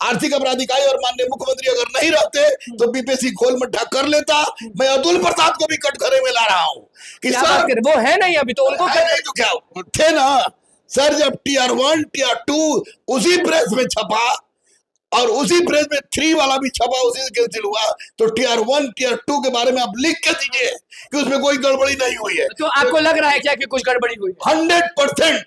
आर्थिक अपराध इकाई और माननीय मुख्यमंत्री अगर नहीं रहते तो बीपीएससी खोल मट्ठा कर लेता। मैं अतुल प्रसाद को भी कटघरे में ला रहा हूं कि सर वो है नहीं, अभी तो उनको नहीं तो क्या थे ना सर, जब टीआर 1 टीआर 2 उसी प्रेस में छपा और उसी प्रेस में 3 वाला भी छपा, उसी से कैंसिल हुआ, तो टीआर 1 टीआर 2 के बारे में आप लिख के दीजिए कि उसमें कोई गड़बड़ी नहीं हुई है। तो आपको लग रहा है क्या कि कुछ गड़बड़ी हुई? 100%।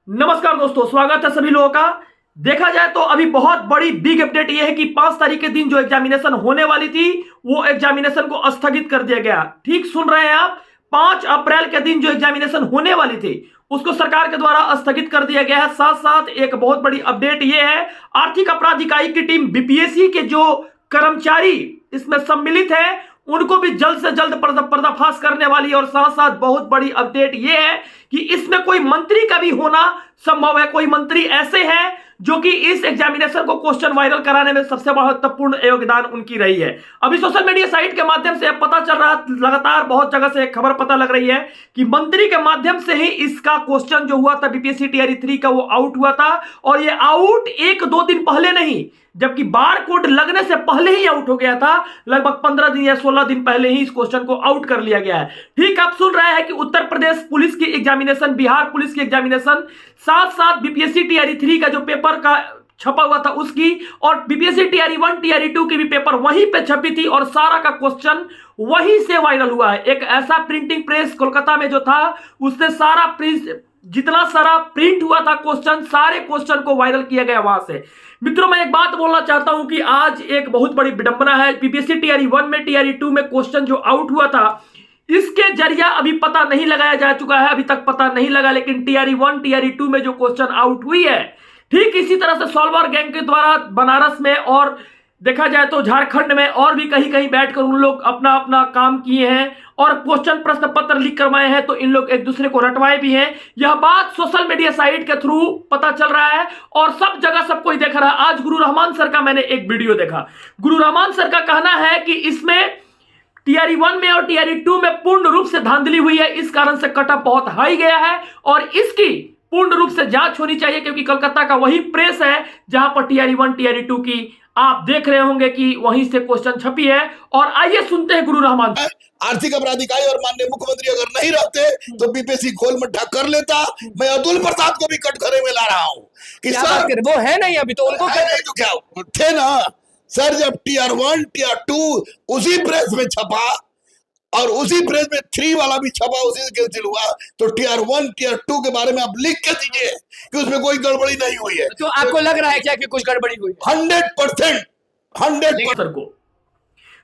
नमस्कार दोस्तों, स्वागत है सभी लोगों का। देखा जाए तो अभी बहुत बड़ी बिग अपडेट यह है कि 5 तारीख के दिन जो एग्जामिनेशन होने वाली थी वो एग्जामिनेशन को स्थगित कर दिया गया। ठीक सुन रहे हैं आप, 5 अप्रैल के दिन जो एग्जामिनेशन होने वाली थी उसको सरकार के द्वारा स्थगित कर दिया गया है। साथ साथ एक बहुत बड़ी अपडेट यह है, आर्थिक अपराध इकाई की टीम बीपीएससी के जो कर्मचारी इसमें सम्मिलित है उनको भी जल्द से जल्द पर्दाफाश करने वाली है। और साथ साथ बहुत बड़ी अपडेट यह है कि इसमें कोई मंत्री का भी होना संभव है। कोई मंत्री ऐसे हैं जो कि इस एग्जामिनेशन को क्वेश्चन वायरल कराने में सबसे महत्वपूर्ण योगदान उनकी रही है। अभी सोशल मीडिया साइट के माध्यम से पता चल रहा, लगातार बहुत जगह से खबर पता लग रही है कि मंत्री के माध्यम से ही इसका क्वेश्चन जो हुआ था बीपीएससी टीआरई 3 का वो आउट हुआ था। और ये आउट 1-2 दिन पहले नहीं, जबकि बार कोड लगने से पहले ही आउट हो गया था। लगभग 15 दिन या 16 दिन पहले ही इस क्वेश्चन को आउट कर लिया गया है। ठीक आप सुन रहे हैं कि उत्तर प्रदेश पुलिस की एग्जामिनेशन, बिहार पुलिस की एग्जामिनेशन, साथ साथ बीपीएससी टीआरई 3 का जो पेपर का छपा हुआ था उसकी, और बीपीएससी टीआरई 1 टीआरई 2 की भी पेपर वहीं पे छपी थी और सारा का क्वेश्चन वहीं से वायरल हुआ है। एक ऐसा प्रिंटिंग प्रेस कोलकाता में जो था उससे सारा प्रिंट, जितना सारा प्रिंट हुआ था क्वेश्चन, सारे क्वेश्चन को वायरल किया गया वहां से। मित्रों, मैं एक बात बोलना चाहता हूं कि आज एक बहुत बड़ी विडंबना है। बीपीएससी टीआरई 1 में, टीआरई 2 में क्वेश्चन जो आउट हुआ था इसके जरिया अभी पता नहीं लगाया जा चुका है, अभी तक पता नहीं लगा। लेकिन टीआरई 1 टीआरई 2 में जो क्वेश्चन आउट हुई है, ठीक इसी तरह से सॉल्वर गैंग के द्वारा बनारस में और देखा जाए तो झारखंड में और भी कहीं कहीं बैठकर उन लोग अपना अपना काम किए हैं और क्वेश्चन प्रश्न पत्र लीक करवाए हैं। तो इन लोग एक दूसरे को रटवाए भी हैं। यह बात सोशल मीडिया साइट के थ्रू पता चल रहा है और सब जगह सब कोई देख रहा है। आज गुरु रहमान सर का मैंने एक वीडियो देखा। गुरु रहमान सर का कहना है कि इसमें टीआरई 1 में और टीआरई 2 में पूर्ण रूप से धांधली हुई है, इस कारण से कटऑफ बहुत हाई गया है और इसकी पूर्ण रूप से जांच होनी चाहिए, क्योंकि कोलकाता का वही प्रेस है जहां पर टीआरई 1 टीआरई 2 की आप देख रहे होंगे कि वहीं से क्वेश्चन छपी है। और आइए सुनते हैं गुरु रहमान। आर्थिक अपराध इकाई और माननीय मुख्यमंत्री अगर नहीं रहते तो बीपीएससी खोल मट्ठा कर लेता। मैं अतुल प्रसाद को भी कटघरे में ला रहा हूं कि सर वो है नहीं, अभी तो उनको नहीं तो क्या थे ना सर, जब टीआर 1 टीआर 2 उसी प्रेस में छपा और उसी प्रेस में 3 वाला भी छपा, उसी से कैंसिल हुआ, तो टीआर 1 टीआर 2 के बारे में आप लिख के दीजिए कि उसमें कोई गड़बड़ी नहीं हुई है। तो आपको लग रहा है क्या कि कुछ गड़बड़ी हुई? 100%। सर को,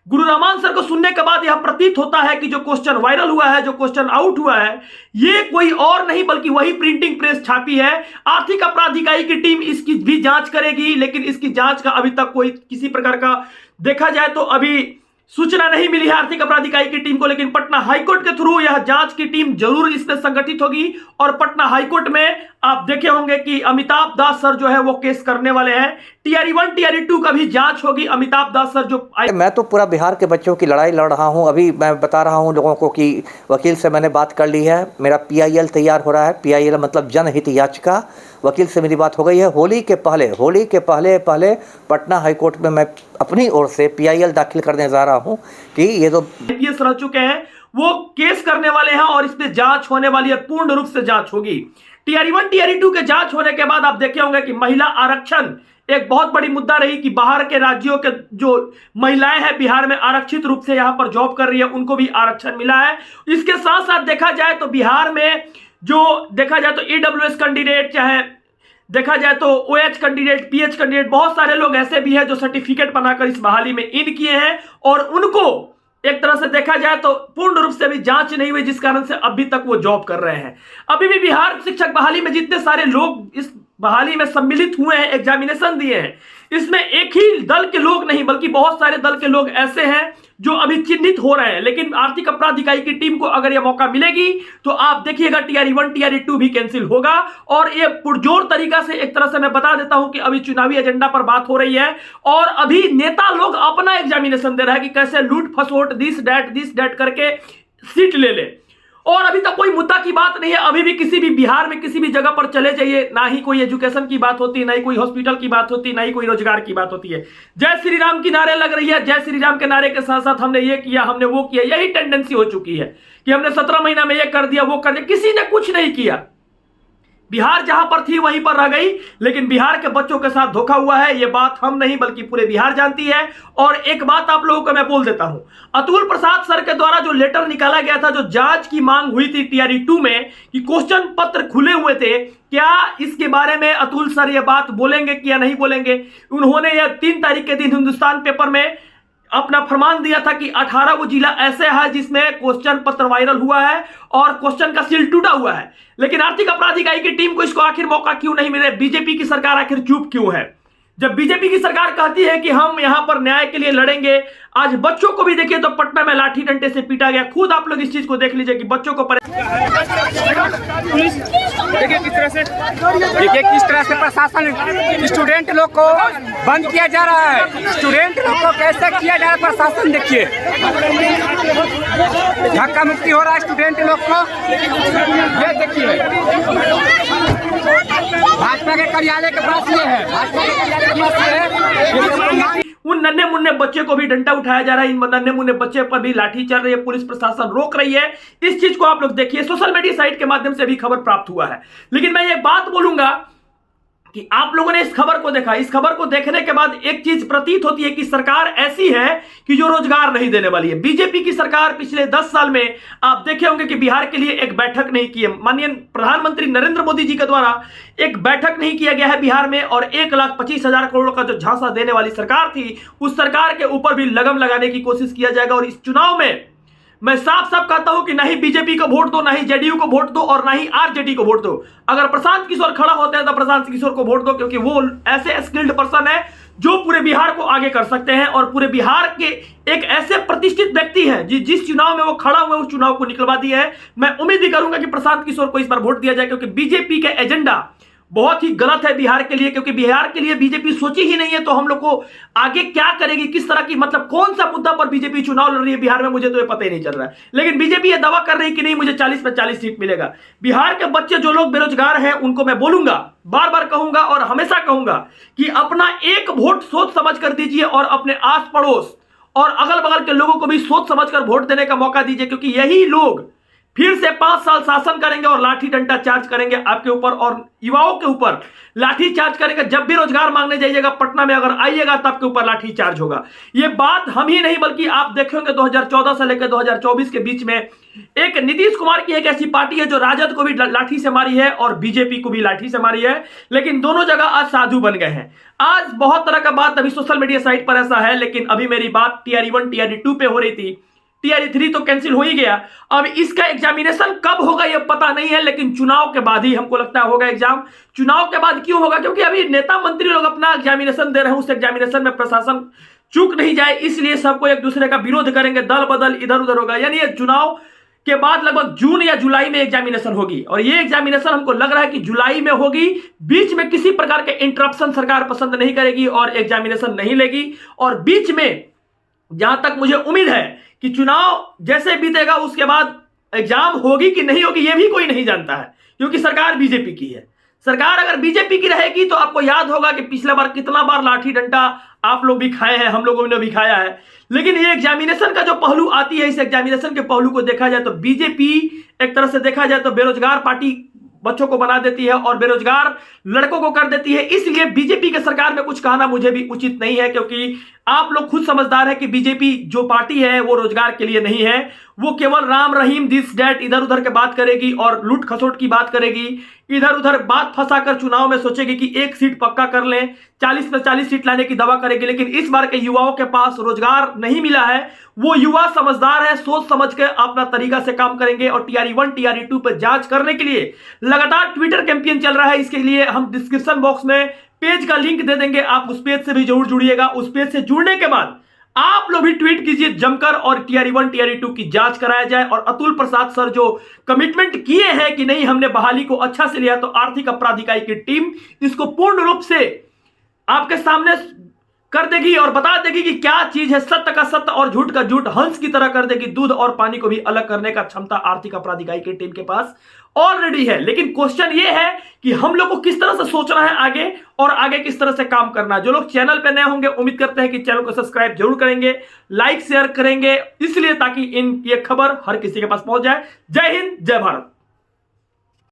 गुरु रहमान सर को सुनने के बाद यह प्रतीत होता है कि जो क्वेश्चन वायरल हुआ है, जो क्वेश्चन आउट हुआ है, ये कोई और नहीं बल्कि वही प्रिंटिंग प्रेस छापी है। आर्थिक अपराध इकाई की टीम इसकी भी जांच करेगी, लेकिन इसकी जांच का अभी तक कोई किसी प्रकार का देखा जाए तो अभी सूचना नहीं मिली है आर्थिक अपराध इकाई की टीम को। लेकिन पटना हाईकोर्ट के थ्रू यह जांच की टीम जरूर इसमें संगठित होगी और पटना हाईकोर्ट में आप देखे होंगे कि अमिताभ दास सर जो है वो केस करने वाले हैं। टीआरई 1 टीआरई 2 का भी जांच होगी। अमिताभ दास सर जो मैं तो पूरा बिहार के बच्चों की लड़ाई लड़ रहा हूं। अभी मैं बता रहा हूं लोगों को कि वकील से मैंने बात कर ली है, मेरा पीआईएल तैयार हो रहा है। पीआईएल मतलब जनहित याचिका। वकील से मेरी बात हो गई है। होली के पहले पटना हाईकोर्ट में मैं अपनी ओर से पीआईएल दाखिल करने जा रहा हूं कि ये जो आईपीएस रह चुके हैं वो केस करने वाले हैं और इस पे जांच होने वाली है, पूर्ण रूप से जांच होगी। टीआरई 1 टीआरई 2 के जांच होने के बाद आप देखे होंगे कि महिला आरक्षण एक बहुत बड़ी मुद्दा रही कि बाहर के राज्यों के जो महिलाएं हैं बिहार में आरक्षित रूप से यहां पर जॉब कर रही है, उनको भी आरक्षण मिला है। इसके साथ साथ देखा जाए तो बिहार में जो देखा जाए तो ईडब्ल्यूएस कैंडिडेट, चाहे देखा जाए तो ओएच कैंडिडेट, पीएच कैंडिडेट, बहुत सारे लोग ऐसे भी हैं जो सर्टिफिकेट बनाकर इस बहाली में इन किए हैं और उनको एक तरह से देखा जाए तो पूर्ण रूप से भी जांच नहीं हुई, जिस कारण से अभी तक वो जॉब कर रहे हैं। अभी भी बिहार शिक्षक बहाली में जितने सारे लोग इस बहाली में सम्मिलित हुए हैं, एग्जामिनेशन दिए हैं, इसमें एक ही दल के लोग नहीं बल्कि बहुत सारे दल के लोग ऐसे हैं जो अभी चिन्हित हो रहे हैं। लेकिन आर्थिक अपराध इकाई की टीम को अगर यह मौका मिलेगी तो आप देखिएगा टीआरई 1 टीआरई 2 भी कैंसिल होगा। और ये पुरजोर तरीका से, एक तरह से मैं बता देता हूं कि अभी चुनावी एजेंडा पर बात हो रही है और अभी नेता लोग अपना एग्जामिनेशन दे रहा है कि कैसे लूट फसोट दिस डैट करके सीट ले ले। और अभी तक कोई मुद्दा की बात नहीं है। अभी भी किसी भी बिहार में किसी भी जगह पर चले जाइए, ना ही कोई एजुकेशन की बात होती है, ना ही कोई हॉस्पिटल की बात होती है, ना ही कोई रोजगार की बात होती है। जय श्री राम की नारे लग रही है, जय श्री राम के नारे के साथ साथ हमने ये किया, हमने वो किया, यही टेंडेंसी हो चुकी है कि हमने 17 महीना में ये कर दिया, वो कर दिया। किसी ने कुछ नहीं किया। बिहार जहां पर थी वहीं पर रह गई, लेकिन बिहार के बच्चों के साथ धोखा हुआ है। ये बात हम नहीं बल्कि पूरे बिहार जानती है। और एक बात आप लोगों को मैं बोल देता हूं, अतुल प्रसाद सर के द्वारा जो लेटर निकाला गया था, जो जांच की मांग हुई थी टीआरई 2 में कि क्वेश्चन पत्र खुले हुए थे, क्या इसके बारे में अतुल सर ये बात बोलेंगे कि या नहीं बोलेंगे? उन्होंने यह 3 तारीख के दिन हिंदुस्तान पेपर में अपना फरमान दिया था कि 18 वो जिला ऐसे है जिसमें क्वेश्चन पत्र वायरल हुआ है और क्वेश्चन का सील टूटा हुआ है। लेकिन आर्थिक अपराध इकाई की टीम को इसको आखिर मौका क्यों नहीं मिले? बीजेपी की सरकार आखिर चुप क्यों है? जब बीजेपी की सरकार कहती है कि हम यहां पर न्याय के लिए लड़ेंगे, आज बच्चों को भी देखिए तो पटना में लाठी डंडे से पीटा गया। खुद आप लोग इस चीज को देख लीजिए कि बच्चों को देखिए किस तरह से प्रशासन स्टूडेंट लोग को बंद किया जा रहा है। स्टूडेंट लोग को कैसे किया जा रहा है प्रशासन, देखिए धक्का मुक्की हो रहा है स्टूडेंट लोग को। ये देखिए भाजपा के कार्यालय के पास ये है, भाजपा के कार्यालय के पास ये है। उन नन्हे मुन्ने बच्चे को भी डंडा उठाया जा रहा है, इन नन्हे मुन्ने बच्चे पर भी लाठी चल रही है, पुलिस प्रशासन रोक रही है। इस चीज को आप लोग देखिए, सोशल मीडिया साइट के माध्यम से भी खबर प्राप्त हुआ है। लेकिन मैं ये बात बोलूंगा कि आप लोगों ने इस खबर को देखा, इस खबर को देखने के बाद एक चीज प्रतीत होती है कि सरकार ऐसी है कि जो रोजगार नहीं देने वाली है। बीजेपी की सरकार पिछले 10 साल में आप देखे होंगे कि बिहार के लिए एक बैठक नहीं की है। माननीय प्रधानमंत्री नरेंद्र मोदी जी के द्वारा एक बैठक नहीं किया गया है बिहार में, और 1,25,000 करोड़ का जो झांसा देने वाली सरकार थी, उस सरकार के ऊपर भी लगम लगाने की कोशिश किया जाएगा। और इस चुनाव में मैं साफ साफ कहता हूं कि ना ही बीजेपी को वोट दो, ना ही जेडीयू को वोट दो, और ना ही आरजेडी को वोट दो। अगर प्रशांत किशोर खड़ा होते हैं तो प्रशांत किशोर को वोट दो, क्योंकि वो ऐसे स्किल्ड पर्सन है जो पूरे बिहार को आगे कर सकते हैं और पूरे बिहार के एक ऐसे प्रतिष्ठित व्यक्ति हैं जिस चुनाव में वो खड़ा हुआ उस चुनाव को निकलवा दिया है। मैं उम्मीद ही करूंगा कि प्रशांत किशोर को इस बार वोट दिया जाए, क्योंकि बीजेपी का एजेंडा बहुत ही गलत है बिहार के लिए। क्योंकि बिहार के लिए बीजेपी सोची ही नहीं है, तो हम लोग को आगे क्या करेगी, किस तरह की, मतलब कौन सा मुद्दा पर बीजेपी चुनाव लड़ रही है बिहार में, मुझे तो ये पता ही नहीं चल रहा है। लेकिन बीजेपी ये दावा कर रही है कि नहीं मुझे 40 पे 40 सीट मिलेगा। बिहार के बच्चे जो लोग बेरोजगार हैं उनको मैं बोलूंगा, बार बार कहूंगा और हमेशा कहूंगा कि अपना एक वोट सोच समझ कर दीजिए और अपने आस पड़ोस और अगल बगल के लोगों को भी सोच समझ कर वोट देने का मौका दीजिए, क्योंकि यही लोग फिर से 5 साल शासन करेंगे और लाठी डंडा चार्ज करेंगे आपके ऊपर और युवाओं के ऊपर लाठी चार्ज करेंगे। जब भी रोजगार मांगने जाइएगा पटना में अगर आइएगा तो आपके ऊपर लाठी चार्ज होगा। ये बात हम ही नहीं बल्कि आप देखेंगे 2014 से लेकर 2024 के बीच में एक नीतीश कुमार की एक ऐसी पार्टी है जो राजद को भी लाठी से मारी है और बीजेपी को भी लाठी से मारी है, लेकिन दोनों जगह आज साधु बन गए हैं। आज बहुत तरह का बात अभी सोशल मीडिया साइट पर ऐसा है, लेकिन अभी मेरी बात टीआरई 1 टीआरई 2 पे हो रही थी। टीआरई 3 तो कैंसिल हो ही गया। अब इसका एग्जामिनेशन कब होगा ये पता नहीं है, लेकिन चुनाव के बाद ही हमको लगता है होगा एग्जाम। चुनाव के बाद क्यों होगा? क्योंकि अभी नेता मंत्री लोग अपना एग्जामिनेशन दे रहे हैं, उस एग्जामिनेशन में प्रशासन चूक नहीं जाए, इसलिए सबको एक दूसरे का विरोध करेंगे, दल बदल इधर उधर होगा। यानी ये चुनाव के बाद लगभग जून या जुलाई में एग्जामिनेशन होगी, और ये एग्जामिनेशन हमको लग रहा है कि जुलाई में होगी। बीच में किसी प्रकार के इंटरप्शन सरकार पसंद नहीं करेगी और एग्जामिनेशन नहीं लेगी। और बीच में जहां तक मुझे उम्मीद है कि चुनाव जैसे बीतेगा उसके बाद एग्जाम होगी कि नहीं होगी ये भी कोई नहीं जानता है, क्योंकि सरकार बीजेपी की है। सरकार अगर बीजेपी की रहेगी तो आपको याद होगा कि पिछला बार कितना बार लाठी डंडा आप लोग भी खाए हैं, हम लोगों ने भी खाया है। लेकिन ये एग्जामिनेशन का जो पहलू आती है, इस एग्जामिनेशन के पहलू को देखा जाए तो बीजेपी एक तरह से देखा जाए तो बेरोजगार पार्टी बच्चों को बना देती है और बेरोजगार लड़कों को कर देती है। इसलिए बीजेपी के सरकार में कुछ कहना मुझे भी उचित नहीं है, क्योंकि आप लोग खुद समझदार है कि बीजेपी जो पार्टी है वो रोजगार के लिए नहीं है। वो केवल राम रहीम दिस डैट इधर उधर के बात करेगी और लूट खसोट की बात करेगी, इधर उधर बात फंसाकर चुनाव में सोचेगी कि 1 सीट पक्का कर लें, 40 में 40 सीट लाने की दावा करेगी। लेकिन इस बार के युवाओं के पास रोजगार नहीं मिला है, वो युवा समझदार है, सोच समझ के अपना तरीका से काम करेंगे। और टीआरई 1 टीआरई 2 पर जांच करने के लिए लगातार ट्विटर कैंपेन चल रहा है। इसके लिए हम डिस्क्रिप्शन बॉक्स में पेज का लिंक दे देंगे, आप उस पेज से भी जरूर जुड़िएगा। उस पेज से जुड़ने के बाद आप लोग भी ट्वीट कीजिए जमकर और टीआरई 1 टीआरई 2 की जांच कराया जाए। और अतुल प्रसाद सर जो कमिटमेंट किए हैं कि नहीं हमने बहाली को अच्छा से लिया, तो आर्थिक अपराध इकाई की टीम इसको पूर्ण रूप से आपके सामने कर देगी और बता देगी कि क्या चीज है सत्य का सत्य और झूठ का झूठ। हंस की तरह कर देगी। दूध और पानी को भी अलग करने का क्षमता आर्थिक अपराध इकाई की टीम के पास ऑलरेडी है। लेकिन क्वेश्चन ये है कि हम लोग को किस तरह से सोचना है आगे और आगे किस तरह से काम करना है। जो लोग चैनल पे नए होंगे उम्मीद करते हैं कि चैनल को सब्सक्राइब जरूर करेंगे, लाइक शेयर करेंगे, इसलिए ताकि ये खबर हर किसी के पास पहुंच जाए। जय हिंद, जय भारत।